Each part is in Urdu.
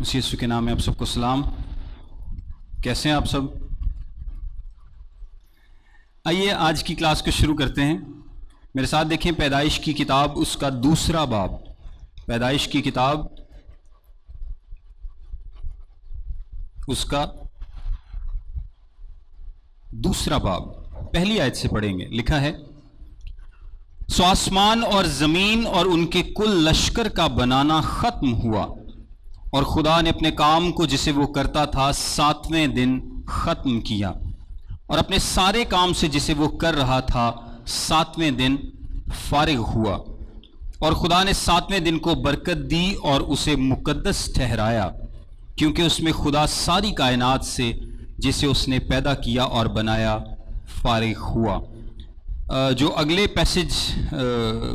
مسیح یسوع کے نام میں آپ سب کو سلام۔ کیسے ہیں آپ سب؟ آئیے آج کی کلاس کو شروع کرتے ہیں۔ میرے ساتھ دیکھیں پیدائش کی کتاب اس کا دوسرا باب، پیدائش کی کتاب اس کا دوسرا باب، پہلی آیت سے پڑھیں گے۔ لکھا ہے، سو آسمان اور زمین اور ان کے کل لشکر کا بنانا ختم ہوا، اور خدا نے اپنے کام کو جسے وہ کرتا تھا 7ویں دن ختم کیا، اور اپنے سارے کام سے جسے وہ کر رہا تھا 7ویں دن فارغ ہوا۔ اور خدا نے 7ویں دن کو برکت دی اور اسے مقدس ٹھہرایا، کیونکہ اس میں خدا ساری کائنات سے جسے اس نے پیدا کیا اور بنایا فارغ ہوا۔ جو اگلے پیسج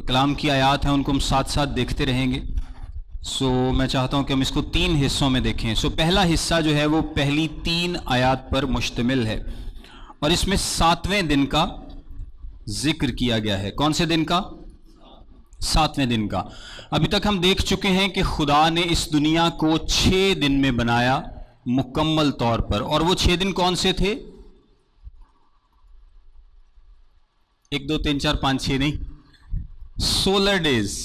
کلام کی آیات ہیں ان کو ہم ساتھ ساتھ دیکھتے رہیں گے۔ میں چاہتا ہوں کہ ہم اس کو 3 حصوں میں دیکھیں۔ پہلا حصہ جو ہے وہ پہلی 3 آیات پر مشتمل ہے، اور اس میں 7ویں دن کا ذکر کیا گیا ہے۔ کون سے دن کا؟ 7ویں دن کا۔ ابھی تک ہم دیکھ چکے ہیں کہ خدا نے اس دنیا کو 6 دن میں بنایا مکمل طور پر، اور وہ 6 دن کون سے تھے؟ 1 2 3 4 5 6 نہیں، 16 ڈیز۔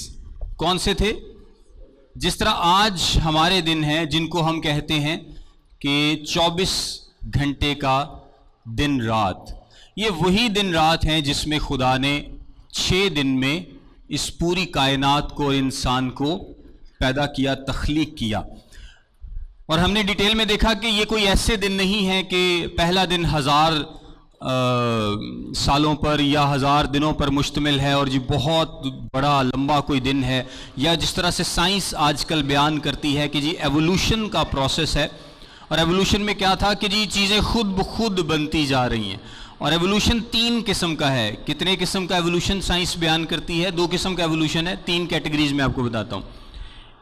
کون سے تھے؟ جس طرح آج ہمارے دن ہیں جن کو ہم کہتے ہیں کہ 24 گھنٹے کا دن رات، یہ وہی دن رات ہیں جس میں خدا نے 6 دن میں اس پوری کائنات کو اور انسان کو پیدا کیا، تخلیق کیا۔ اور ہم نے ڈیٹیل میں دیکھا کہ یہ کوئی ایسے دن نہیں ہے کہ پہلا دن 1000 سالوں پر یا 1000 دنوں پر مشتمل ہے اور جی بہت بڑا لمبا کوئی دن ہے، یا جس طرح سے سائنس آج کل بیان کرتی ہے کہ جی ایوولوشن کا پروسیس ہے، اور ایوولوشن میں کیا تھا کہ جی چیزیں خود بخود بنتی جا رہی ہیں۔ اور ایوولوشن 3 قسم کا ہے۔ کتنے قسم کا ایوولوشن سائنس بیان کرتی ہے؟ 2 قسم کا ایوولوشن ہے، 3 کیٹیگریز میں آپ کو بتاتا ہوں۔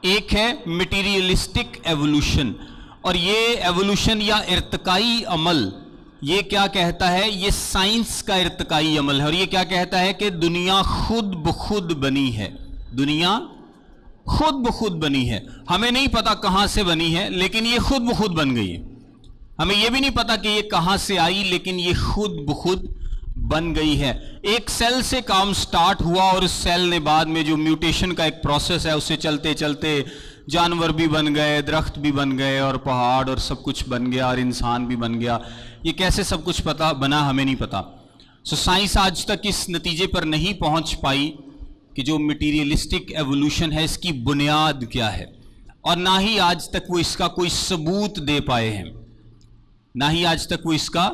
ایک ہے میٹیریلسٹک ایوولوشن، اور یہ ایوولوشن یا ارتقائی عمل یہ کیا کہتا ہے؟ یہ سائنس کا ارتقائی عمل ہے، اور یہ کیا کہتا ہے کہ دنیا خود بخود بنی ہے۔ دنیا خود بخود بنی ہے، ہمیں نہیں پتا کہاں سے بنی ہے، لیکن یہ خود بخود بن گئی ہے۔ ہمیں یہ بھی نہیں پتا کہ یہ کہاں سے آئی، لیکن یہ خود بخود بن گئی ہے۔ ایک سیل سے کام سٹارٹ ہوا، اور اس سیل نے بعد میں جو میوٹیشن کا ایک پروسیس ہے اسے چلتے چلتے جانور بھی بن گئے، درخت بھی بن گئے، اور پہاڑ اور سب کچھ بن گیا، اور انسان بھی بن گیا۔ یہ کیسے سب کچھ پتا بنا ہمیں نہیں پتا۔ سائنس آج تک اس نتیجے پر نہیں پہنچ پائی کہ جو میٹیریلسٹک ایوولوشن ہے اس کی بنیاد کیا ہے، اور نہ ہی آج تک وہ اس کا کوئی ثبوت دے پائے ہیں، نہ ہی آج تک وہ اس کا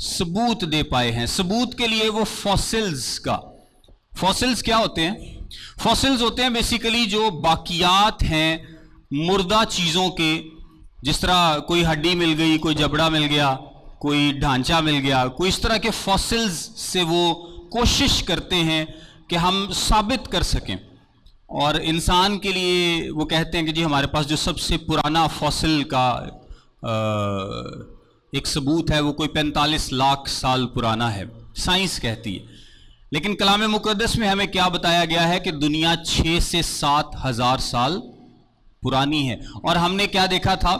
ثبوت دے پائے ہیں۔ ثبوت کے لیے وہ فوسلز کیا ہوتے ہیں؟ فوسلز ہوتے ہیں بیسیکلی جو باقیات ہیں مردہ چیزوں کے، جس طرح کوئی ہڈی مل گئی، کوئی جبڑا مل گیا، کوئی ڈھانچہ مل گیا، کوئی اس طرح کے فوسلز سے وہ کوشش کرتے ہیں کہ ہم ثابت کر سکیں۔ اور انسان کے لیے وہ کہتے ہیں کہ جی ہمارے پاس جو سب سے پرانا فوسل کا ایک ثبوت ہے وہ کوئی 45 لاکھ سال پرانا ہے، سائنس کہتی ہے۔ لیکن کلام مقدس میں ہمیں کیا بتایا گیا ہے کہ دنیا 6 سے 7 ہزار سال پرانی ہے۔ اور ہم نے کیا دیکھا تھا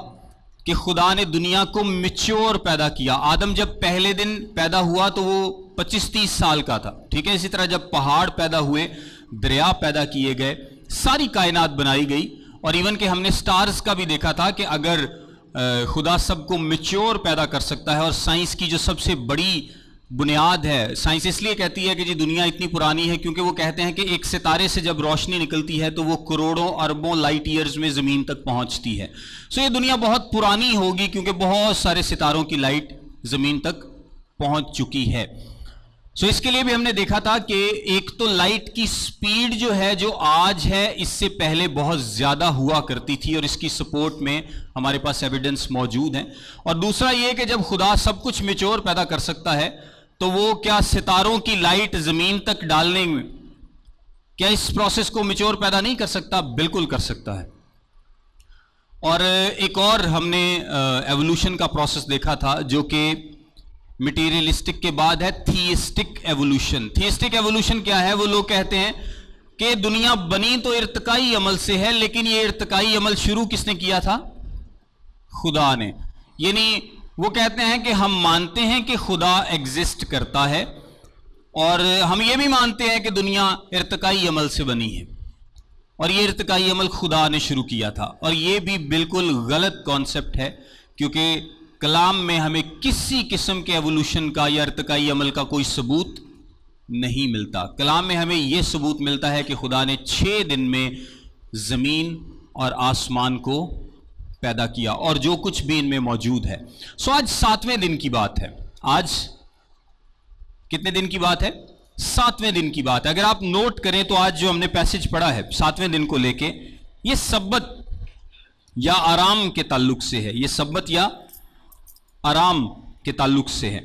کہ خدا نے دنیا کو میچور پیدا کیا۔ آدم جب پہلے دن پیدا ہوا تو وہ 25-30 سال کا تھا، ٹھیک ہے۔ اسی طرح جب پہاڑ پیدا ہوئے، دریا پیدا کیے گئے، ساری کائنات بنائی گئی، اور ایون کہ ہم نے سٹارز کا بھی دیکھا تھا کہ اگر خدا سب کو میچور پیدا کر سکتا ہے، اور سائنس کی جو سب سے بڑی بنیاد ہے، سائنس اس لیے کہتی ہے کہ جی دنیا اتنی پرانی ہے کیونکہ وہ کہتے ہیں کہ ایک ستارے سے جب روشنی نکلتی ہے تو وہ کروڑوں اربوں لائٹ ایئرز میں زمین تک پہنچتی ہے۔ یہ دنیا بہت پرانی ہوگی کیونکہ بہت سارے ستاروں کی لائٹ زمین تک پہنچ چکی ہے۔ اس کے لیے بھی ہم نے دیکھا تھا کہ ایک تو لائٹ کی سپیڈ جو ہے جو آج ہے اس سے پہلے بہت زیادہ ہوا کرتی تھی، اور اس کی سپورٹ میں ہمارے پاس ایویڈنس موجود ہیں۔ اور دوسرا یہ کہ جب خدا سب کچھ میچور پیدا کر سکتا ہے تو وہ کیا ستاروں کی لائٹ زمین تک ڈالنے میں کیا اس پروسیس کو میچور پیدا نہیں کر سکتا؟ بالکل کر سکتا ہے۔ اور ایک اور ہم نے ایوولوشن کا پروسیس دیکھا تھا جو کہ میٹیریلسٹک کے بعد ہے تھیسٹک ایوولوشن۔ تھیسٹک ایوولوشن کیا ہے؟ وہ لوگ کہتے ہیں کہ دنیا بنی تو ارتقائی عمل سے ہے، لیکن یہ ارتقائی عمل شروع کس نے کیا تھا؟ خدا نے، یعنی وہ کہتے ہیں کہ ہم مانتے ہیں کہ خدا ایگزسٹ کرتا ہے، اور ہم یہ بھی مانتے ہیں کہ دنیا ارتقائی عمل سے بنی ہے، اور یہ ارتقائی عمل خدا نے شروع کیا تھا، اور یہ بھی بالکل غلط کانسیپٹ ہے، کیونکہ کلام میں ہمیں کسی قسم کے ایوولوشن کا یا ارتقائی عمل کا کوئی ثبوت نہیں ملتا۔ کلام میں ہمیں یہ ثبوت ملتا ہے کہ خدا نے 6 دن میں زمین اور آسمان کو پیدا کیا اور جو کچھ بھی ان میں موجود ہے۔ آج 7ویں دن کی بات ہے۔ آج کتنے دن کی بات ہے؟ 7ویں دن کی بات ہے۔ اگر آپ نوٹ کریں تو آج جو ہم نے پیسج پڑھا ہے 7ویں دن کو لے کے، یہ سبت یا آرام کے تعلق سے ہے، یہ سبت یا آرام کے تعلق سے ہے۔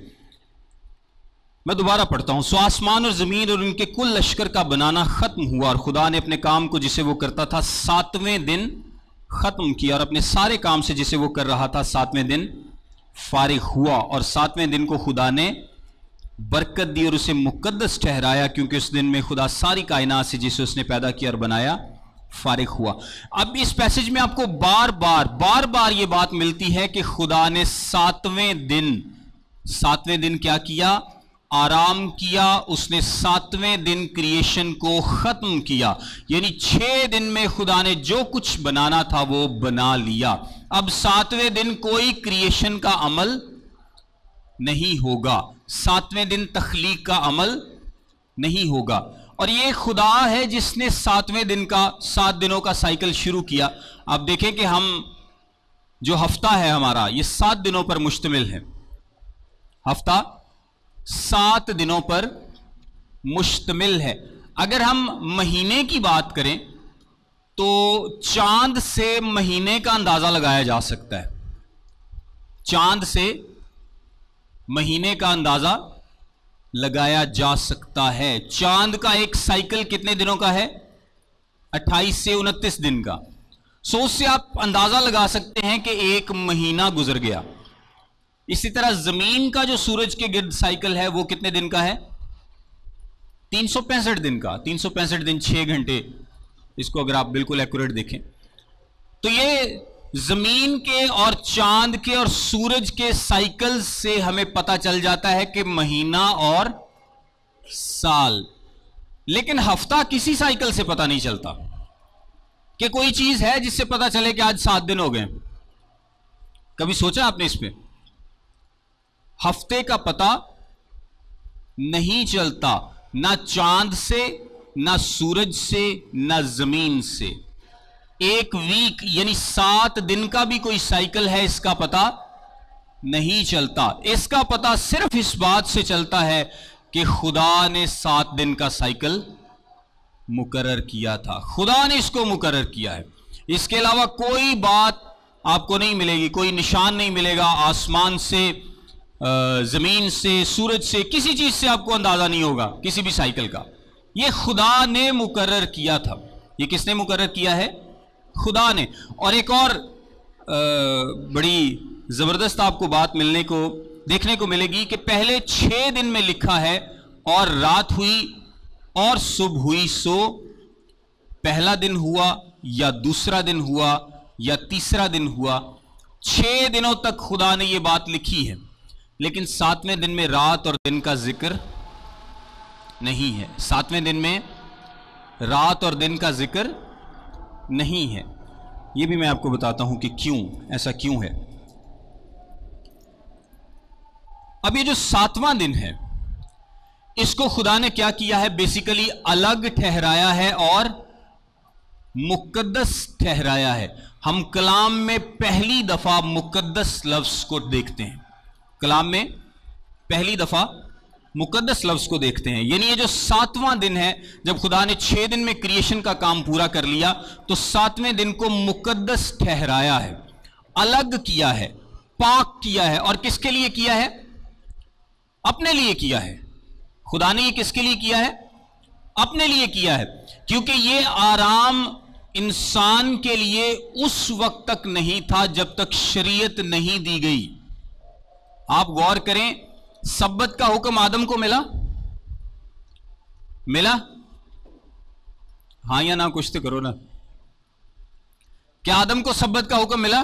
میں دوبارہ پڑھتا ہوں۔ آسمان اور زمین اور ان کے کل لشکر کا بنانا ختم ہوا، اور خدا نے اپنے کام کو جسے وہ کرتا تھا 7ویں دن ختم کیا، اور اپنے سارے کام سے جسے وہ کر رہا تھا 7ویں دن فارغ ہوا، اور 7ویں دن کو خدا نے برکت دی اور اسے مقدس ٹھہرایا، کیونکہ اس دن میں خدا ساری کائنات سے جسے اس نے پیدا کیا اور بنایا فارغ ہوا۔ اب اس پیسج میں آپ کو بار بار یہ بات ملتی ہے کہ خدا نے 7ویں دن کیا کیا؟ آرام کیا۔ اس نے 7ویں دن کریشن کو ختم کیا، یعنی 6 دن میں خدا نے جو کچھ بنانا تھا وہ بنا لیا۔ اب 7ویں دن کوئی کریشن کا عمل نہیں ہوگا، 7ویں دن تخلیق کا عمل نہیں ہوگا، اور یہ خدا ہے جس نے 7ویں دن کا 7 دنوں کا سائیکل شروع کیا۔ آپ دیکھیں کہ ہم جو ہفتہ ہے ہمارا یہ 7 دنوں پر مشتمل ہے، ہفتہ 7 دنوں پر مشتمل ہے۔ اگر ہم مہینے کی بات کریں تو چاند سے مہینے کا اندازہ لگایا جا سکتا ہے، چاند سے مہینے کا اندازہ لگایا جا سکتا ہے۔ چاند کا ایک سائیکل کتنے دنوں کا ہے؟ 28 سے 29 دن کا۔ اس سے آپ اندازہ لگا سکتے ہیں کہ ایک مہینہ گزر گیا۔ اسی طرح زمین کا جو سورج کے گرد سائیکل ہے وہ کتنے دن کا ہے؟ 365 دن کا۔ 365 دن 6 گھنٹے، اس کو اگر آپ بالکل ایکوریٹ دیکھیں تو یہ زمین کے اور چاند کے اور سورج کے سائیکل سے ہمیں پتہ چل جاتا ہے کہ مہینہ اور سال، لیکن ہفتہ کسی سائیکل سے پتہ نہیں چلتا کہ کوئی چیز ہے جس سے پتہ چلے کہ آج 7 دن ہو گئے۔ کبھی سوچا آپ نے اس پہ؟ ہفتے کا پتہ نہیں چلتا، نہ چاند سے، نہ سورج سے، نہ زمین سے۔ ایک ویک یعنی 7 دن کا بھی کوئی سائیکل ہے، اس کا پتہ نہیں چلتا۔ اس کا پتہ صرف اس بات سے چلتا ہے کہ خدا نے 7 دن کا سائیکل مقرر کیا تھا، خدا نے اس کو مقرر کیا ہے۔ اس کے علاوہ کوئی بات آپ کو نہیں ملے گی، کوئی نشان نہیں ملے گا آسمان سے، زمین سے، سورج سے، کسی چیز سے آپ کو اندازہ نہیں ہوگا کسی بھی سائیکل کا۔ یہ خدا نے مقرر کیا تھا۔ یہ کس نے مقرر کیا ہے؟ خدا نے۔ اور ایک اور بڑی زبردست آپ کو بات دیکھنے کو ملے گی کہ پہلے 6 دن میں لکھا ہے اور رات ہوئی اور صبح ہوئی، سو پہلا دن ہوا یا دوسرا دن ہوا یا تیسرا دن ہوا، 6 دنوں تک خدا نے یہ بات لکھی ہے، لیکن 7ویں دن میں رات اور دن کا ذکر نہیں ہے۔ 7ویں دن میں رات اور دن کا ذکر نہیں ہے۔ یہ بھی میں آپ کو بتاتا ہوں کہ کیوں، ایسا کیوں ہے۔ اب یہ جو 7واں دن ہے اس کو خدا نے کیا کیا ہے؟ بیسیکلی الگ ٹھہرایا ہے اور مقدس ٹھہرایا ہے۔ ہم کلام میں پہلی دفعہ مقدس لفظ کو دیکھتے ہیں، کلام میں پہلی دفعہ مقدس لفظ کو دیکھتے ہیں، یعنی یہ جو 7واں دن ہے، جب خدا نے 6 دن میں کریشن کا کام پورا کر لیا تو 7ویں دن کو مقدس ٹھہرایا ہے، الگ کیا ہے، پاک کیا ہے۔ اور کس کے لیے کیا ہے؟ اپنے لیے کیا ہے۔ خدا نے یہ کس کے لیے کیا ہے؟ اپنے لیے کیا ہے، کیونکہ یہ آرام انسان کے لیے اس وقت تک نہیں تھا جب تک شریعت نہیں دی گئی۔ آپ غور کریں، سبت کا حکم آدم کو ملا؟ ہاں یا نہ، کچھ تو کرو نا۔ کیا آدم کو سبت کا حکم ملا؟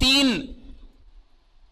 3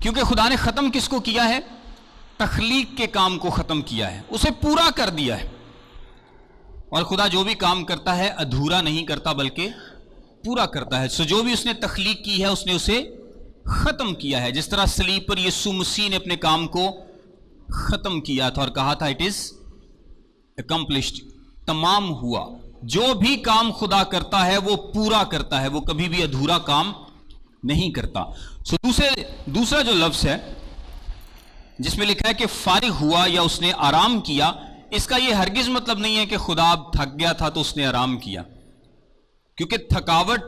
کیونکہ خدا نے ختم کس کو کیا ہے؟ تخلیق کے کام کو ختم کیا ہے، اسے پورا کر دیا ہے. اور خدا جو بھی کام کرتا ہے ادھورا نہیں کرتا بلکہ پورا کرتا ہے. سو جو بھی اس نے تخلیق کی ہے اس نے اسے ختم کیا ہے. جس طرح صلیب پر یسوع مسیح نے اپنے کام کو ختم کیا تھا اور کہا تھا اٹ از اکمپلشڈ، تمام ہوا. جو بھی کام خدا کرتا ہے وہ پورا کرتا ہے، وہ کبھی بھی ادھورا کام نہیں کرتا. سو دوسرا جو لفظ ہے جس میں لکھا ہے کہ فارغ ہوا یا اس نے آرام کیا، اس کا یہ ہرگز مطلب نہیں ہے کہ خدا تھک گیا تھا تو اس نے آرام کیا، کیونکہ تھکاوٹ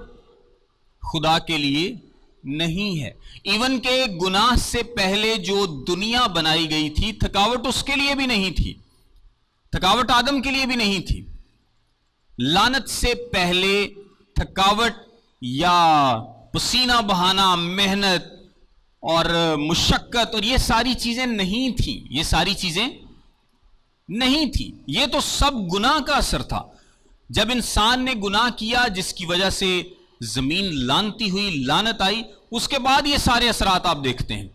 خدا کے لیے نہیں ہے. ایون کہ گناہ سے پہلے جو دنیا بنائی گئی تھی تھکاوٹ اس کے لیے بھی نہیں تھی، تھکاوٹ آدم کے لیے بھی نہیں تھی. لعنت سے پہلے تھکاوٹ یا پسینہ بہانا، محنت اور مشقت اور یہ ساری چیزیں نہیں تھیں، یہ ساری چیزیں نہیں تھی. یہ تو سب گناہ کا اثر تھا. جب انسان نے گناہ کیا جس کی وجہ سے زمین لعنتی ہوئی، لعنت آئی، اس کے بعد یہ سارے اثرات آپ دیکھتے ہیں.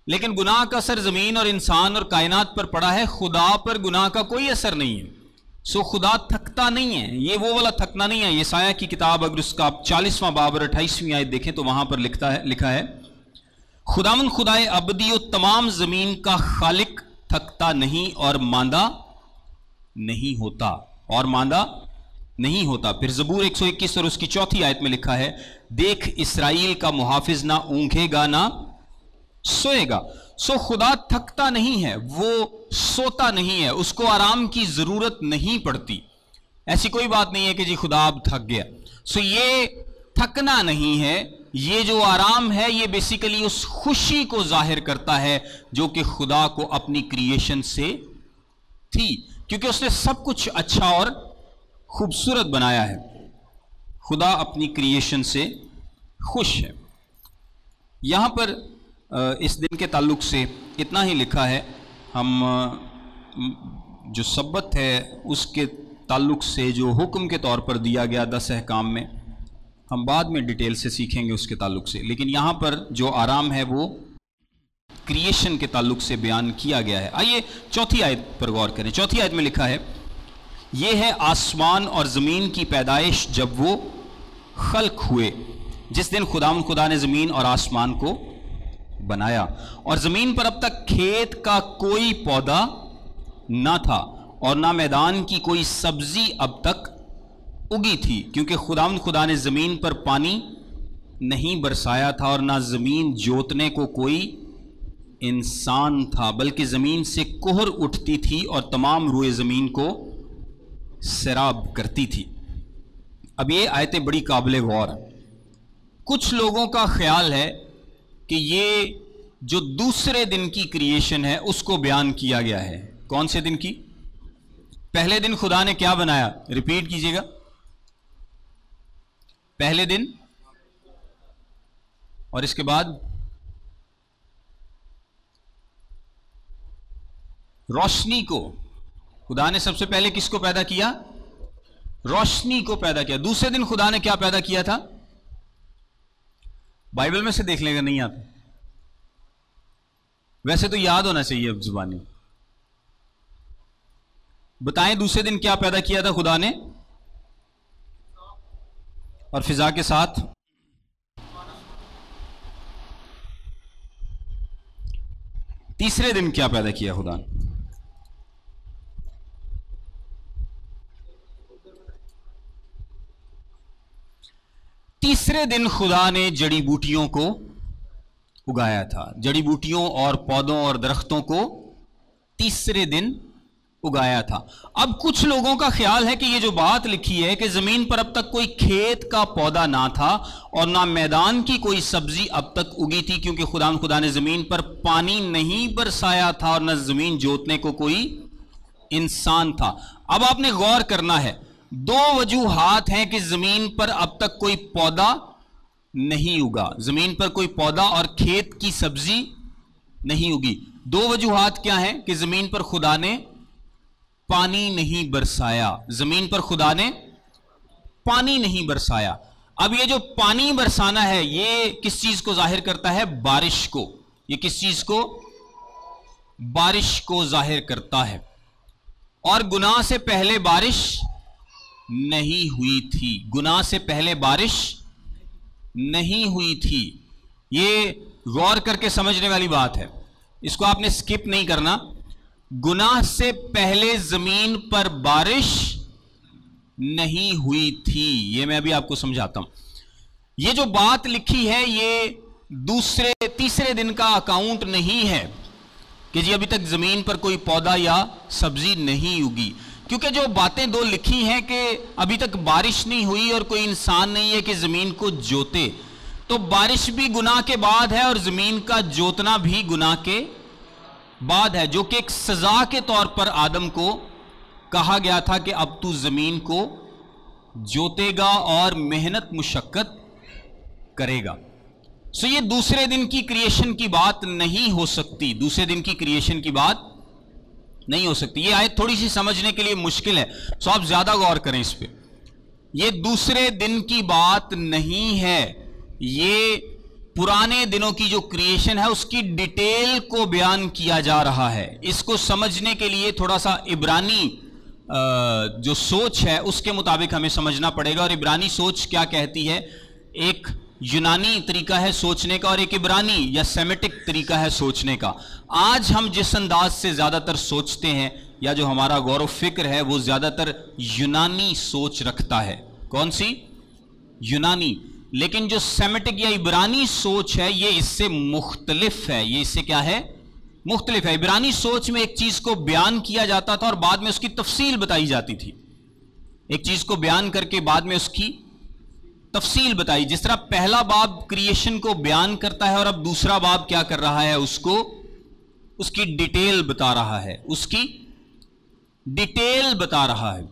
لیکن گناہ کا اثر زمین اور انسان اور کائنات پر پڑا ہے، خدا پر گناہ کا کوئی اثر نہیں ہے. سو خدا تھکتا نہیں ہے، یہ وہ والا تھکنا نہیں ہے. یسایہ کی کتاب اگر اس کا آپ 40واں باب اور 28ویں آیت دیکھیں تو وہاں پر لکھا ہے خداوند خدائے ابدی و تمام زمین کا خالق تھکتا نہیں اور ماندہ نہیں ہوتا، اور ماندہ نہیں ہوتا. پھر زبور 121 اور اس کی 4 آیت میں لکھا ہے دیکھ اسرائیل کا محافظ نہ اونگھے گا نہ سوئے گا. سو خدا تھکتا نہیں ہے، وہ سوتا نہیں ہے، اس کو آرام کی ضرورت نہیں پڑتی. ایسی کوئی بات نہیں ہے کہ جی خدا اب تھک گیا. سو یہ تھکنا نہیں ہے، یہ جو آرام ہے یہ بیسیکلی اس خوشی کو ظاہر کرتا ہے جو کہ خدا کو اپنی کریشن سے تھی، کیونکہ اس نے سب کچھ اچھا اور خوبصورت بنایا ہے. خدا اپنی کریشن سے خوش ہے. یہاں پر اس دن کے تعلق سے اتنا ہی لکھا ہے. ہم جو سبت ہے اس کے تعلق سے جو حکم کے طور پر دیا گیا 10 احکام میں، ہم بعد میں ڈیٹیل سے سیکھیں گے اس کے تعلق سے. لیکن یہاں پر جو آرام ہے وہ کریشن کے تعلق سے بیان کیا گیا ہے. آئیے 4 آیت پر غور کریں. 4 آیت میں لکھا ہے یہ ہے آسمان اور زمین کی پیدائش جب وہ خلق ہوئے، جس دن خدا نے زمین اور آسمان کو بنایا، اور زمین پر اب تک کھیت کا کوئی پودا نہ تھا اور نہ میدان کی کوئی سبزی اب تک اگی تھی، کیونکہ خدا نے زمین پر پانی نہیں برسایا تھا اور نہ زمین جوتنے کو کوئی انسان تھا، بلکہ زمین سے کہر اٹھتی تھی اور تمام روئے زمین کو سیراب کرتی تھی. اب یہ آیتیں بڑی قابل غور ہیں. کچھ لوگوں کا خیال ہے کہ یہ جو دوسرے دن کی کریشن ہے اس کو بیان کیا گیا ہے. کون سے دن کی؟ پہلے دن خدا نے کیا بنایا؟ ریپیٹ کیجئے گا. پہلے دن، اور اس کے بعد روشنی کو. خدا نے سب سے پہلے کس کو پیدا کیا؟ روشنی کو پیدا کیا. دوسرے دن خدا نے کیا پیدا کیا تھا؟ بائبل میں سے دیکھ لیں گا، نہیں آتا. ویسے تو یاد ہونا چاہیے اب زبانی. بتائیں دوسرے دن کیا پیدا کیا تھا خدا نے؟ اور فضا کے ساتھ تیسرے دن کیا پیدا کیا خدا نے؟ تیسرے دن خدا نے جڑی بوٹیوں کو اگایا تھا. جڑی بوٹیوں اور پودوں اور درختوں کو تیسرے دن اگایا تھا. اب کچھ لوگوں کا خیال ہے کہ یہ جو بات لکھی ہے کہ زمین پر اب تک کوئی کھیت کا پودا نہ تھا اور نہ میدان کی کوئی سبزی اب تک اگی تھی، کیونکہ خدا نے زمین پر پانی نہیں برسایا تھا اور نہ زمین جوتنے کو کوئی انسان تھا. اب آپ نے غور کرنا ہے، 2 وجوہات ہیں کہ زمین پر اب تک کوئی پودا نہیں اگا. زمین پر کوئی پودا اور کھیت کی سبزی نہیں اگی. 2 وجوہات کیا ہیں؟ کہ زمین پر خدا نے پانی نہیں برسایا. زمین پر خدا نے پانی نہیں برسایا. اب یہ جو پانی برسانا ہے یہ کس چیز کو ظاہر کرتا ہے؟ بارش کو. یہ کس چیز کو؟ بارش کو ظاہر کرتا ہے. اور گناہ سے پہلے بارش نہیں ہوئی تھی. گناہ سے پہلے بارش نہیں ہوئی تھی. یہ غور کر کے سمجھنے والی بات ہے, اس کو آپ نے سکپ نہیں کرنا. گناہ سے پہلے زمین پر بارش نہیں ہوئی تھی. یہ میں ابھی آپ کو سمجھاتا ہوں. یہ جو بات لکھی ہے یہ تیسرے دن کا اکاؤنٹ نہیں ہے کہ جی ابھی تک زمین پر کوئی پودا یا سبزی نہیں اگی, کیونکہ جو باتیں دو لکھی ہیں کہ ابھی تک بارش نہیں ہوئی اور کوئی انسان نہیں ہے کہ زمین کو جوتے, تو بارش بھی گناہ کے بعد ہے اور زمین کا جوتنا بھی گناہ کے بعد ہے, جو کہ ایک سزا کے طور پر آدم کو کہا گیا تھا کہ اب تو زمین کو جوتے گا اور محنت مشقت کرے گا. سو یہ دوسرے دن کی کریشن کی بات نہیں ہو سکتی. دوسرے دن کی کریشن کی بات نہیں ہو سکتی. یہ آیت تھوڑی سی سمجھنے کے لیے مشکل ہے, سو آپ زیادہ غور کریں اس پہ. یہ دوسرے دن کی بات نہیں ہے, یہ پرانے دنوں کی جو کریشن ہے اس کی ڈیٹیل کو بیان کیا جا رہا ہے. اس کو سمجھنے کے لیے تھوڑا سا عبرانی جو سوچ ہے اس کے مطابق ہمیں سمجھنا پڑے گا. اور عبرانی سوچ کیا کہتی ہے؟ ایک یونانی طریقہ ہے سوچنے کا اور ایک عبرانی یا سیمیٹک طریقہ ہے سوچنے کا. آج ہم جس انداز سے زیادہ تر سوچتے ہیں یا جو ہمارا غور و فکر ہے وہ زیادہ تر یونانی سوچ رکھتا ہے. کون سی؟ یونانی. لیکن جو سیمیٹک یا عبرانی سوچ ہے یہ اس سے مختلف ہے. یہ اس سے کیا ہے؟ مختلف ہے. عبرانی سوچ میں ایک چیز کو بیان کیا جاتا تھا اور بعد میں اس کی تفصیل بتائی جاتی تھی. ایک چیز کو بیان کر کے بعد میں اس کی تفصیل بتائی. جس طرح پہلا باب کریشن کو بیان کرتا ہے اور اب دوسرا باب کیا کر رہا ہے؟ اس کی ڈیٹیل بتا رہا ہے. اس کی ڈیٹیل بتا رہا ہے.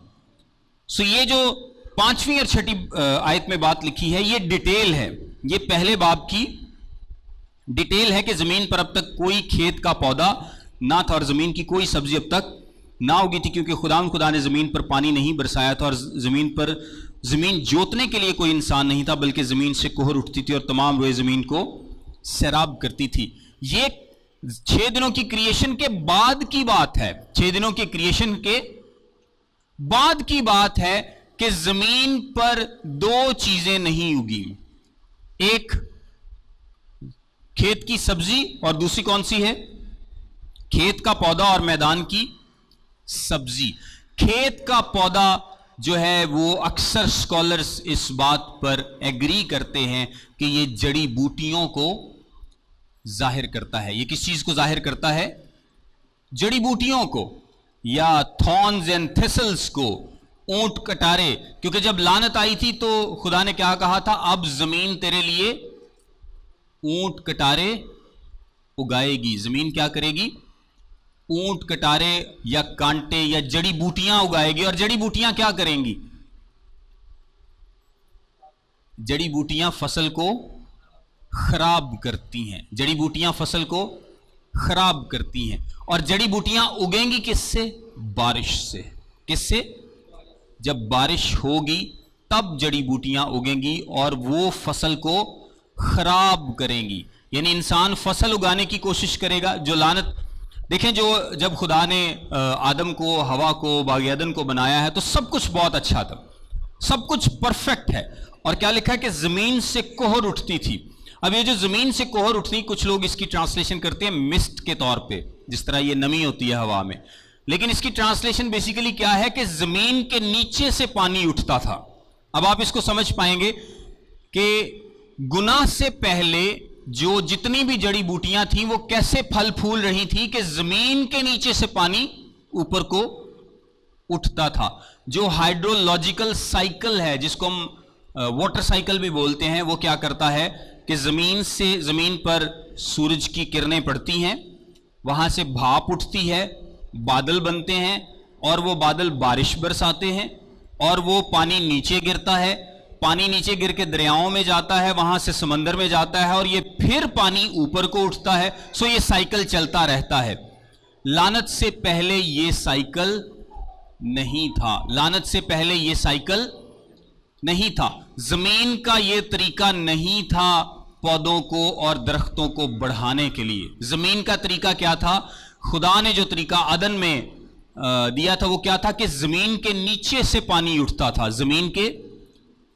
سو یہ جو 5ویں اور 6ٹھی آیت میں بات لکھی ہے یہ ڈیٹیل ہے. یہ پہلے باب کی ڈیٹیل ہے کہ زمین پر اب تک کوئی کھیت کا پودا نہ تھا اور زمین کی کوئی سبزی اب تک نہ اگی تھی, کیونکہ خدا نے زمین پر پانی نہیں برسایا تھا اور زمین جوتنے کے لیے کوئی انسان نہیں تھا, بلکہ زمین سے کوہر اٹھتی تھی اور تمام روئے زمین کو سیراب کرتی تھی. یہ 6 دنوں کی کریشن کے بعد کی بات ہے. 6 دنوں کی کریشن کے بعد کی بات ہے کہ زمین پر 2 چیزیں نہیں اگی, ایک کھیت کی سبزی اور دوسری کون سی ہے؟ کھیت کا پودا اور میدان کی سبزی. کھیت کا پودا جو ہے وہ اکثر سکولرز اس بات پر ایگری کرتے ہیں کہ یہ جڑی بوٹیوں کو ظاہر کرتا ہے. یہ کس چیز کو ظاہر کرتا ہے؟ جڑی بوٹیوں کو, یا تھورنز اینڈ تھسلز کو, اونٹ کٹارے. کیونکہ جب لعنت آئی تھی تو خدا نے کیا کہا تھا؟ اب زمین تیرے لیے اونٹ کٹارے اگائے گی. زمین کیا کرے گی؟ اونٹ کٹارے یا کانٹے یا جڑی بوٹیاں اگائے گی. اور جڑی بوٹیاں کیا کریں گی؟ جڑی بوٹیاں فصل کو خراب کرتی ہیں. جڑی بوٹیاں فصل کو خراب کرتی ہیں. اور جڑی بوٹیاں اگیں گی کس سے؟ بارش سے. کس سے؟ جب بارش ہوگی تب جڑی بوٹیاں اگیں گی اور وہ فصل کو خراب کریں گی. یعنی انسان فصل اگانے کی کوشش کرے گا. جو لعنت دیکھیں, جب خدا نے آدم کو, ہوا کو, باغ عدن کو بنایا ہے تو سب کچھ بہت اچھا تھا, سب کچھ پرفیکٹ ہے. اور کیا لکھا ہے کہ زمین سے کوہر اٹھتی تھی. اب یہ جو زمین سے کوہر اٹھتی, کچھ لوگ اس کی ٹرانسلیشن کرتے ہیں مسٹ کے طور پہ, جس طرح یہ نمی ہوتی ہے ہوا میں, لیکن اس کی ٹرانسلیشن بیسیکلی کیا ہے کہ زمین کے نیچے سے پانی اٹھتا تھا. اب آپ اس کو سمجھ پائیں گے کہ گناہ سے پہلے جو جتنی بھی جڑی بوٹیاں تھیں وہ کیسے پھل پھول رہی تھیں کہ زمین کے نیچے سے پانی اوپر کو اٹھتا تھا. جو ہائیڈرولوجیکل سائیکل ہے, جس کو ہم واٹر سائیکل بھی بولتے ہیں, وہ کیا کرتا ہے کہ زمین پر سورج کی کرنیں پڑتی ہیں, وہاں سے بھاپ اٹھتی ہے, بادل بنتے ہیں اور وہ بادل بارش برساتے ہیں اور وہ پانی نیچے گرتا ہے. پانی نیچے گر کے دریاؤں میں جاتا ہے, وہاں سے سمندر میں جاتا ہے اور یہ پھر پانی اوپر کو اٹھتا ہے. سو یہ سائیکل چلتا رہتا ہے. لعنت سے پہلے یہ سائیکل نہیں تھا. لعنت سے پہلے یہ سائیکل نہیں تھا. زمین کا یہ طریقہ نہیں تھا پودوں کو اور درختوں کو بڑھانے کے لیے۔ زمین کا طریقہ کیا تھا؟ خدا نے جو طریقہ عدن میں دیا تھا وہ کیا تھا کہ زمین کے نیچے سے پانی اٹھتا تھا، زمین کے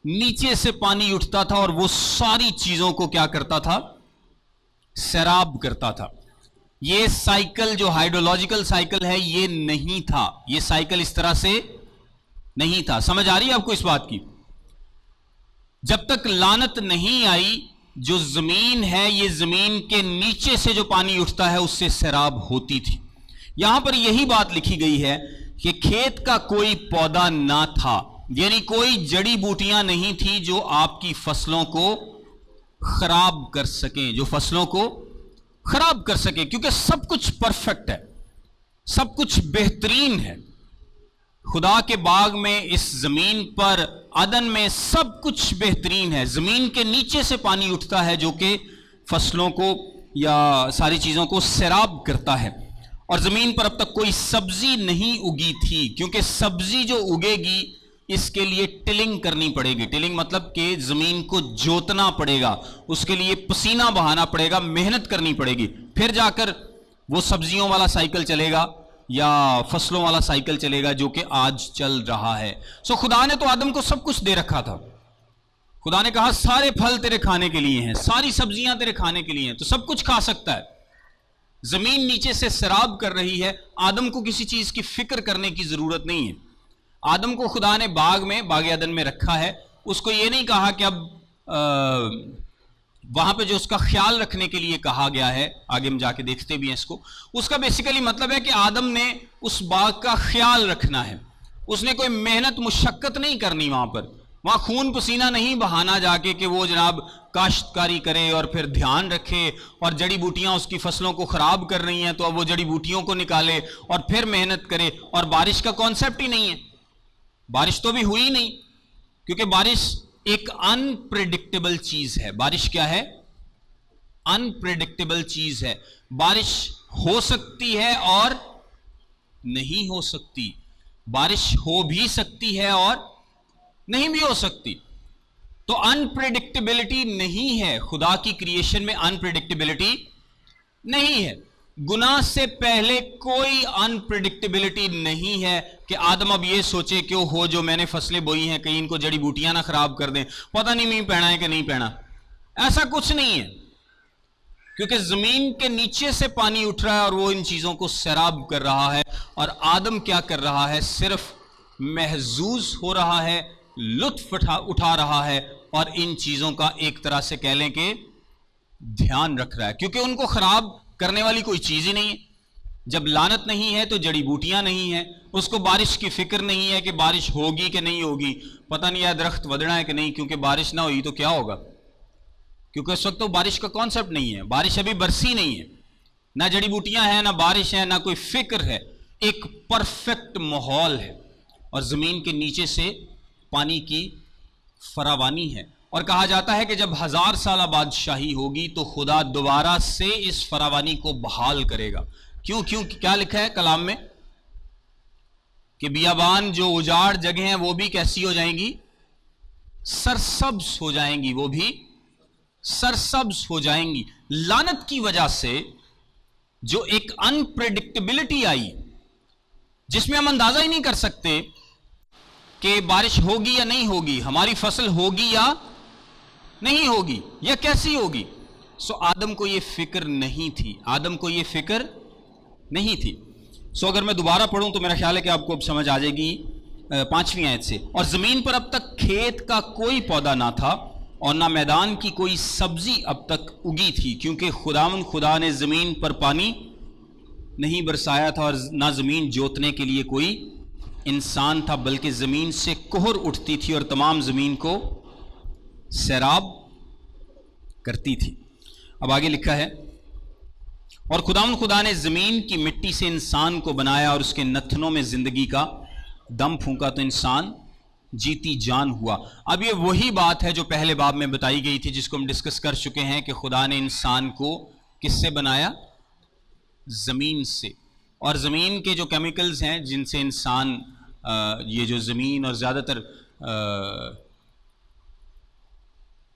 نیچے سے پانی اٹھتا تھا اور وہ ساری چیزوں کو کیا کرتا تھا؟ سیراب کرتا تھا۔ یہ سائیکل جو ہائیڈرولوجیکل سائیکل ہے یہ نہیں تھا، یہ سائیکل اس طرح سے نہیں تھا۔ سمجھ آ رہی ہے آپ کو اس بات کی؟ جب تک لعنت نہیں آئی، جو زمین ہے یہ زمین کے نیچے سے جو پانی اٹھتا ہے اس سے سیراب ہوتی تھی۔ یہاں پر یہی بات لکھی گئی ہے کہ کھیت کا کوئی پودا نہ تھا، یعنی کوئی جڑی بوٹیاں نہیں تھی جو آپ کی فصلوں کو خراب کر سکیں، جو فصلوں کو خراب کر سکیں، کیونکہ سب کچھ پرفیکٹ ہے، سب کچھ بہترین ہے۔ خدا کے باغ میں، اس زمین پر، عدن میں سب کچھ بہترین ہے۔ زمین کے نیچے سے پانی اٹھتا ہے جو کہ فصلوں کو یا ساری چیزوں کو سیراب کرتا ہے۔ اور زمین پر اب تک کوئی سبزی نہیں اگی تھی، کیونکہ سبزی جو اگے گی اس کے لیے ٹلنگ کرنی پڑے گی۔ ٹلنگ مطلب کہ زمین کو جوتنا پڑے گا، اس کے لیے پسینہ بہانا پڑے گا، محنت کرنی پڑے گی، پھر جا کر وہ سبزیوں والا سائیکل چلے گا یا فصلوں والا سائیکل چلے گا جو کہ آج چل رہا ہے۔ سو خدا نے تو آدم کو سب کچھ دے رکھا تھا۔ خدا نے کہا سارے پھل تیرے کھانے کے لیے ہیں، ساری سبزیاں تیرے کھانے کے لیے ہیں، تو سب کچھ کھا سکتا ہے۔ زمین نیچے سے سیراب کر رہی ہے، آدم کو کسی چیز کی فکر کرنے کی ضرورت نہیں ہے۔ آدم کو خدا نے باغ میں، باغ عدن میں رکھا ہے، اس کو یہ نہیں کہا کہ اب وہاں پہ جو اس کا خیال رکھنے کے لیے کہا گیا ہے، آگے ہم جا کے دیکھتے بھی ہیں اس کو، اس کا بیسیکلی مطلب ہے کہ آدم نے اس باغ کا خیال رکھنا ہے، اس نے کوئی محنت مشقت نہیں کرنی، وہاں خون پسینہ نہیں بہانا جا کے کہ وہ جناب کاشتکاری کرے اور پھر دھیان رکھے، اور جڑی بوٹیاں اس کی فصلوں کو خراب کر رہی ہیں تو اب وہ جڑی بوٹیوں کو نکالے اور پھر محنت کرے۔ اور بارش کا کانسیپٹ ہی نہیں ہے، بارش تو بھی ہوئی نہیں، کیونکہ بارش ایک انپریڈکٹیبل چیز ہے۔ بارش کیا ہے؟ انپریڈکٹیبل چیز ہے۔ بارش ہو سکتی ہے اور نہیں ہو سکتی، بارش ہو بھی سکتی ہے اور نہیں بھی ہو سکتی۔ تو انپریڈکٹیبلٹی نہیں ہے، خدا کی کریشن میں انپریڈکٹیبلٹی نہیں ہے۔ گناہ سے پہلے کوئی انپریڈکٹیبلٹی نہیں ہے کہ آدم اب یہ سوچے کہ ہو جو میں نے فصلیں بوئی ہیں کہیں ان کو جڑی بوٹیاں نہ خراب کر دیں، پتہ نہیں مینہ پینا ہے کہ نہیں پینا، ایسا کچھ نہیں ہے، کیونکہ زمین کے نیچے سے پانی اٹھ رہا ہے اور وہ ان چیزوں کو سیراب کر رہا ہے، اور آدم کیا کر رہا ہے؟ صرف محظوظ ہو رہا ہے، لطف اٹھا رہا ہے، اور ان چیزوں کا ایک طرح سے کہہ لیں کہ دھیان رکھ رہا ہے، کیونکہ ان کو خراب کرنے والی کوئی چیز ہی نہیں ہے۔ جب لعنت نہیں ہے تو جڑی بوٹیاں نہیں ہیں، اس کو بارش کی فکر نہیں ہے کہ بارش ہوگی کہ نہیں ہوگی، پتہ نہیں ہے درخت ودنا ہے کہ نہیں، کیونکہ بارش نہ ہوئی تو کیا ہوگا، کیونکہ اس وقت تو بارش کا کانسیپٹ نہیں ہے، بارش ابھی برسی نہیں ہے، نہ جڑی بوٹیاں ہیں، نہ بارش ہے، نہ کوئی فکر ہے، ایک پرفیکٹ ماحول ہے، اور زمین کے نیچے سے پانی کی فراوانی ہے۔ اور کہا جاتا ہے کہ جب 1000 سالہ بادشاہی ہوگی تو خدا دوبارہ سے اس فراوانی کو بحال کرے گا۔ کیوں کیا لکھا ہے کلام میں؟ کہ بیابان جو اجاڑ جگہیں ہیں وہ بھی کیسی ہو جائیں گی؟ سرسبز ہو جائیں گی، وہ بھی سرسبز ہو جائیں گی۔ لعنت کی وجہ سے جو ایک انپریڈکٹیبلٹی آئی، جس میں ہم اندازہ ہی نہیں کر سکتے کہ بارش ہوگی یا نہیں ہوگی، ہماری فصل ہوگی یا نہیں ہوگی، یا کیسی ہوگی، سو آدم کو یہ فکر نہیں تھی، آدم کو یہ فکر نہیں تھی۔ سو اگر میں دوبارہ پڑھوں تو میرا خیال ہے کہ آپ کو اب سمجھ آ جائے گی 5ویں آیت سے۔ اور زمین پر اب تک کھیت کا کوئی پودا نہ تھا اور نہ میدان کی کوئی سبزی اب تک اگی تھی، کیونکہ خدا نے زمین پر پانی نہیں برسایا تھا، اور نہ زمین جوتنے کے لیے کوئی انسان تھا، بلکہ زمین سے کہر اٹھتی تھی اور تمام زمین کو سیراب کرتی تھی۔ اب آگے لکھا ہے، اور خدا نے زمین کی مٹی سے انسان کو بنایا اور اس کے نتنوں میں زندگی کا دم پھونکا تو انسان جیتی جان ہوا۔ اب یہ وہی بات ہے جو پہلے باب میں بتائی گئی تھی، جس کو ہم ڈسکس کر چکے ہیں، کہ خدا نے انسان کو کس سے بنایا؟ زمین سے۔ اور زمین کے جو کیمیکلز ہیں جن سے انسان یہ جو زمین اور زیادہ تر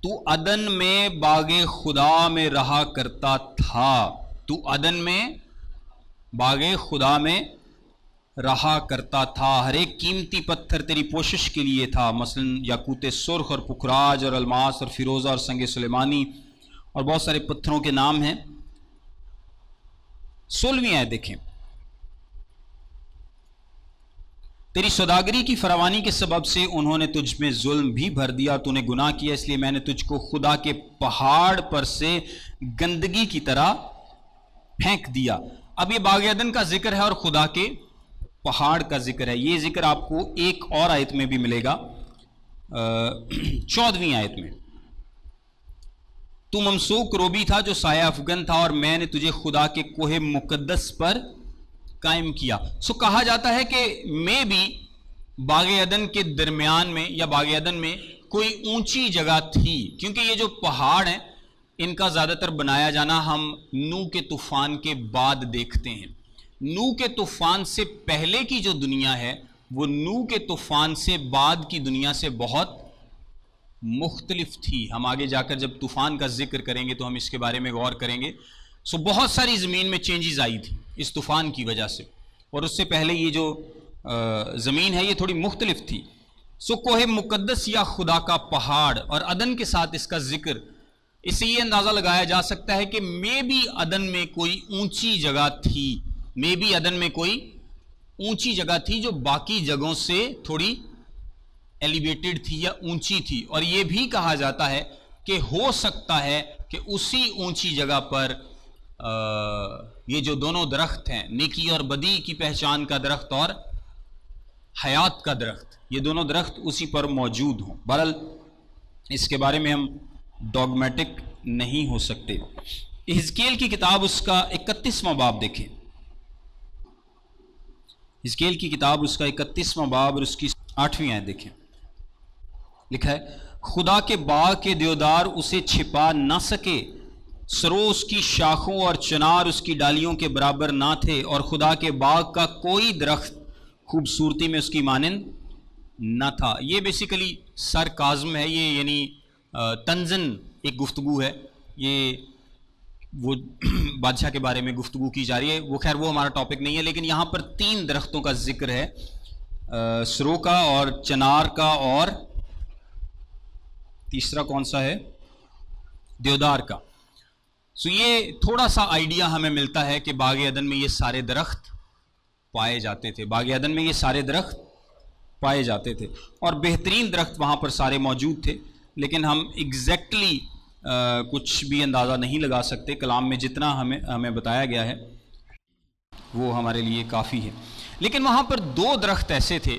تو عدن میں باغ خدا میں رہا کرتا تھا، تو عدن میں باغ خدا میں رہا کرتا تھا، ہر ایک قیمتی پتھر تیری پوشش کے لیے تھا، مثلا یاقوت سرخ اور پکھراج اور الماس اور فیروزہ اور سنگ سلیمانی اور بہت سارے پتھروں کے نام ہیں۔ 16ویں آیت دیکھیں، تیری سوداگری کی فراوانی کے سبب سے انہوں نے تجھ میں ظلم بھی بھر دیا، تو نے گناہ کیا، اس لیے میں نے تجھ کو خدا کے پہاڑ پر سے گندگی کی طرح پھینک دیا۔ اب یہ باغ عدن کا ذکر ہے اور خدا کے پہاڑ کا ذکر ہے۔ یہ ذکر آپ کو ایک اور آیت میں بھی ملے گا، 14ویں آیت میں، تو ممسوک روبی تھا جو سایہ افگن تھا، اور میں نے تجھے خدا کے کوہ مقدس پر قائم کیا۔ سو کہا جاتا ہے کہ میں بھی باغ عدن کے درمیان میں یا باغ عدن میں کوئی اونچی جگہ تھی، کیونکہ یہ جو پہاڑ ہیں ان کا زیادہ تر بنایا جانا ہم نوح کے طوفان کے بعد دیکھتے ہیں۔ نوح کے طوفان سے پہلے کی جو دنیا ہے وہ نوح کے طوفان سے بعد کی دنیا سے بہت مختلف تھی۔ ہم آگے جا کر جب طوفان کا ذکر کریں گے تو ہم اس کے بارے میں غور کریں گے۔ سو بہت ساری زمین میں چینجز آئی تھی اس طوفان کی وجہ سے، اور اس سے پہلے یہ جو زمین ہے یہ تھوڑی مختلف تھی۔ سو کوہ مقدس یا خدا کا پہاڑ اور عدن کے ساتھ اس کا ذکر، اس سے یہ اندازہ لگایا جا سکتا ہے کہ میں بھی عدن میں کوئی اونچی جگہ تھی، میں بھی عدن میں کوئی اونچی جگہ تھی جو باقی جگہوں سے تھوڑی ایلیویٹڈ تھی یا اونچی تھی، اور یہ بھی کہا جاتا ہے کہ ہو سکتا ہے کہ اسی اونچی جگہ پر یہ جو دونوں درخت ہیں، نیکی اور بدی کی پہچان کا درخت اور حیات کا درخت، یہ دونوں درخت اسی پر موجود ہوں۔ بہرحال اس کے بارے میں ہم ڈوگمیٹک نہیں ہو سکتے۔ حزقیل کی کتاب اس کا 31واں باب دیکھیں، حزقیل کی کتاب اس کا 31واں باب اور اس کی 8ویں آیت دیکھیں، لکھا ہے، خدا کے باغ کے دیودار اسے چھپا نہ سکے، سرو اس کی شاخوں اور چنار اس کی ڈالیوں کے برابر نہ تھے، اور خدا کے باغ کا کوئی درخت خوبصورتی میں اس کی مانند نہ تھا۔ یہ بیسیکلی سرکازم ہے، یہ یعنی طنزاً ایک گفتگو ہے، یہ وہ بادشاہ کے بارے میں گفتگو کی جا رہی ہے، وہ خیر وہ ہمارا ٹاپک نہیں ہے، لیکن یہاں پر 3 درختوں کا ذکر ہے، سرو کا اور چنار کا اور تیسرا کون سا ہے، دیودار کا۔ سو یہ تھوڑا سا آئیڈیا ہمیں ملتا ہے کہ باغ عدن میں یہ سارے درخت پائے جاتے تھے، باغ عدن میں یہ سارے درخت پائے جاتے تھے، اور بہترین درخت وہاں پر سارے موجود تھے، لیکن ہم ایگزیکٹلی کچھ بھی اندازہ نہیں لگا سکتے، کلام میں جتنا ہمیں بتایا گیا ہے وہ ہمارے لیے کافی ہے۔ لیکن وہاں پر 2 درخت ایسے تھے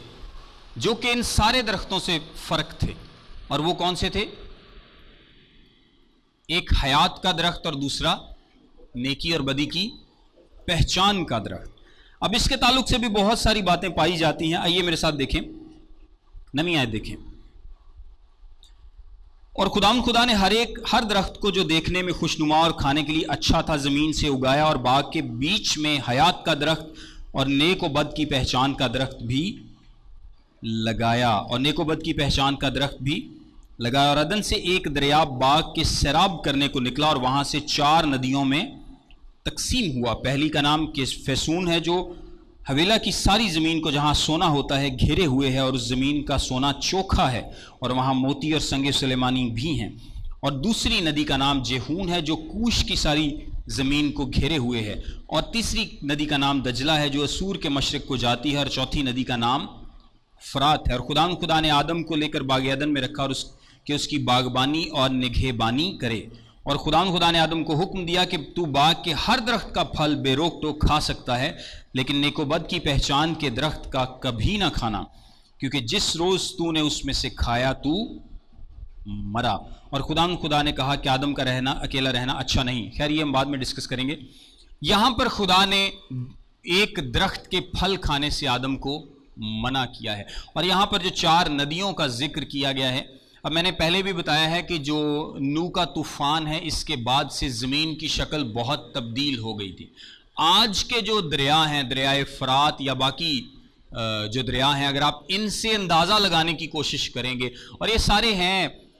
جو کہ ان سارے درختوں سے فرق تھے، اور وہ کون سے تھے؟ ایک حیات کا درخت اور دوسرا نیکی اور بدی کی پہچان کا درخت۔ اب اس کے تعلق سے بھی بہت ساری باتیں پائی جاتی ہیں، آئیے میرے ساتھ دیکھیں، 9ویں آیت دیکھیں، اور خدا نے ہر درخت کو جو دیکھنے میں خوشنما اور کھانے کے لیے اچھا تھا زمین سے اگایا، اور باغ کے بیچ میں حیات کا درخت اور نیک و بد کی پہچان کا درخت بھی لگایا، اور عدن سے ایک دریا باغ کے سیراب کرنے کو نکلا، اور وہاں سے 4 ندیوں میں تقسیم ہوا۔ پہلی کا نام فیسون ہے، جو حویلہ کی ساری زمین کو جہاں سونا ہوتا ہے گھیرے ہوئے ہے، اور اس زمین کا سونا چوکھا ہے، اور وہاں موتی اور سنگ سلیمانی بھی ہیں۔ اور دوسری ندی کا نام جیہون ہے، جو کوش کی ساری زمین کو گھیرے ہوئے ہے، اور تیسری ندی کا نام دجلہ ہے، جو اسور کے مشرق کو جاتی ہے، اور چوتھی ندی کا نام فرات ہے۔ اور خدا نے آدم کو لے کر باغ عدن میں رکھا، اور اس کی باغبانی اور نگہبانی کرے، اور خدا نے آدم کو حکم دیا کہ تو باغ کے ہر درخت کا پھل بے روک ٹوک کھا سکتا ہے، لیکن نیک و بد کی پہچان کے درخت کا کبھی نہ کھانا، کیونکہ جس روز تو نے اس میں سے کھایا تو مرا۔ اور خدا نے کہا کہ آدم کا اکیلا رہنا اچھا نہیں۔ خیر یہ ہم بعد میں ڈسکس کریں گے۔ یہاں پر خدا نے ایک درخت کے پھل کھانے سے آدم کو منع کیا ہے، اور یہاں پر جو 4 ندیوں کا ذکر کیا گیا ہے، اب میں نے پہلے بھی بتایا ہے کہ جو نوح کا طوفان ہے اس کے بعد سے زمین کی شکل بہت تبدیل ہو گئی تھی۔ آج کے جو دریا ہیں، دریائے فرات یا باقی جو دریا ہیں، اگر آپ ان سے اندازہ لگانے کی کوشش کریں گے، اور یہ سارے ہیں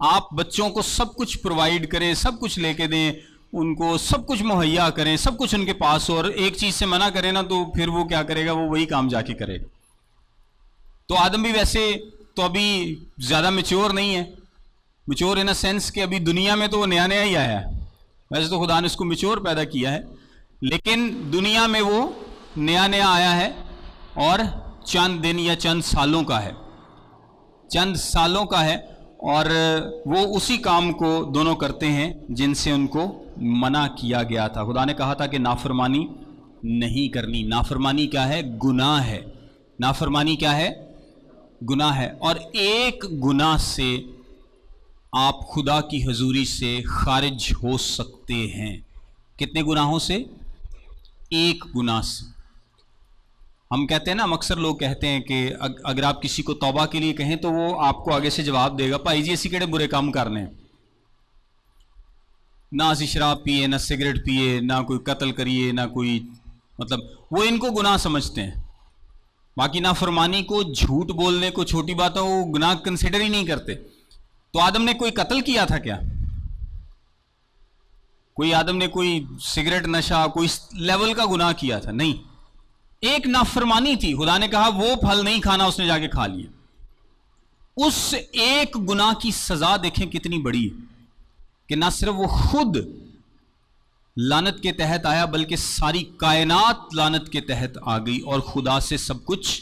آپ بچوں کو سب کچھ پرووائڈ کریں، سب کچھ لے کے دیں، ان کو سب کچھ مہیا کریں، سب کچھ ان کے پاس ہو، اور ایک چیز سے منع کریں نا تو پھر وہ کیا کرے گا، وہ وہی کام جا کے کرے گا۔ تو آدم بھی ویسے تو ابھی زیادہ میچور نہیں ہے، میچور ان اے سینس کہ ابھی دنیا میں تو وہ نیا نیا ہی آیا ہے، ویسے تو خدا نے اس کو میچور پیدا کیا ہے، لیکن دنیا میں وہ نیا نیا آیا ہے اور چند دن یا چند سالوں کا ہے، چند سالوں کا ہے، اور وہ اسی کام کو دونوں کرتے ہیں جن سے ان کو منع کیا گیا تھا۔ خدا نے کہا تھا کہ نافرمانی نہیں کرنی۔ نافرمانی کیا ہے؟ گناہ ہے۔ نافرمانی کیا ہے؟ گناہ ہے، اور ایک گناہ سے آپ خدا کی حضوری سے خارج ہو سکتے ہیں۔ کتنے گناہوں سے؟ ایک گناہ سے۔ ہم کہتے ہیں نا، اکثر لوگ کہتے ہیں کہ اگر آپ کسی کو توبہ کے لیے کہیں تو وہ آپ کو آگے سے جواب دے گا، بھائی جی اسی کیڑے برے کام کرنے ہیں، نہ اسی شراب پیے، نہ سگریٹ پیے، نہ کوئی قتل کریے، نہ کوئی، مطلب وہ ان کو گناہ سمجھتے ہیں۔ باقی نافرمانی کو، جھوٹ بولنے کو، چھوٹی باتوں کو گناہ کنسیڈر ہی نہیں کرتے۔ تو آدم نے کوئی قتل کیا تھا کیا؟ کوئی آدم نے کوئی سگریٹ نشہ، کوئی لیول کا گناہ کیا تھا؟ نہیں، ایک نافرمانی تھی۔ خدا نے کہا وہ پھل نہیں کھانا، اس نے جا کے کھا لیا۔ اس ایک گناہ کی سزا دیکھیں کتنی بڑی ہے، کہ نہ صرف وہ خود لعنت کے تحت آیا بلکہ ساری کائنات لعنت کے تحت آ گئی، اور خدا سے سب کچھ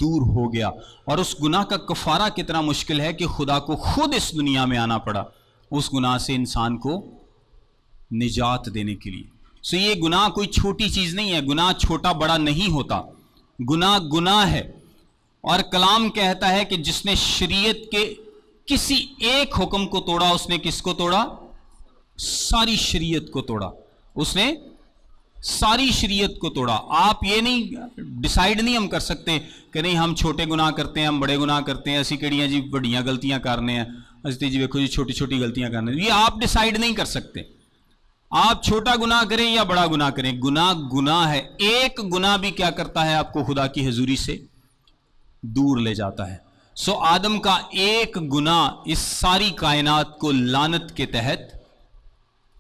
دور ہو گیا۔ اور اس گناہ کا کفارہ کتنا مشکل ہے کہ خدا کو خود اس دنیا میں آنا پڑا اس گناہ سے انسان کو نجات دینے کے لیے۔ سو یہ گناہ کوئی چھوٹی چیز نہیں ہے، گناہ چھوٹا بڑا نہیں ہوتا، گناہ گناہ ہے۔ اور کلام کہتا ہے کہ جس نے شریعت کے کسی ایک حکم کو توڑا، اس نے کس کو توڑا؟ ساری شریعت کو توڑا، اس نے ساری شریعت کو توڑا۔ آپ یہ نہیں ڈیسائیڈ نہیں ہم کر سکتے کہ نہیں ہم چھوٹے گناہ کرتے ہیں، ہم بڑے گناہ کرتے ہیں، اسی کیڑیاں جی بڑیاں غلطیاں کرنے ہیں، اسی جی دیکھو جی چھوٹی چھوٹی غلطیاں کرنے ہیں، یہ آپ ڈیسائیڈ نہیں کر سکتے۔ آپ چھوٹا گناہ کریں یا بڑا گناہ کریں، گناہ گناہ ہے۔ ایک گناہ بھی کیا کرتا ہے؟ آپ کو خدا کی حضوری سے دور لے جاتا ہے۔ سو آدم کا ایک گناہ اس ساری کائنات کو لعنت کے تحت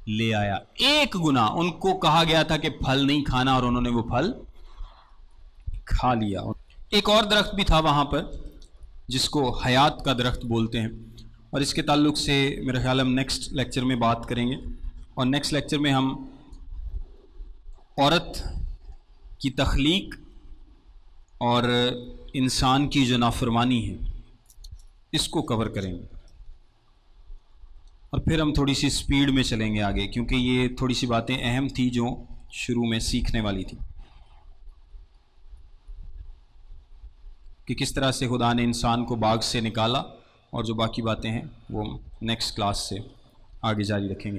لے آیا۔ ایک گناہ، ان کو کہا گیا تھا کہ پھل نہیں کھانا، اور انہوں نے وہ پھل کھا لیا۔ ایک اور درخت بھی تھا وہاں پر جس کو حیات کا درخت بولتے ہیں، اور اس کے تعلق سے میرا خیال ہم نیکسٹ لیکچر میں بات کریں گے، اور نیکسٹ لیکچر میں ہم عورت کی تخلیق اور انسان کی جو نافرمانی ہے اس کو کور کریں گے، اور پھر ہم تھوڑی سی سپیڈ میں چلیں گے آگے، کیونکہ یہ تھوڑی سی باتیں اہم تھی جو شروع میں سیکھنے والی تھی، کہ کس طرح سے خدا نے انسان کو باغ سے نکالا، اور جو باقی باتیں ہیں وہ نیکسٹ کلاس سے آگے جاری رکھیں گے۔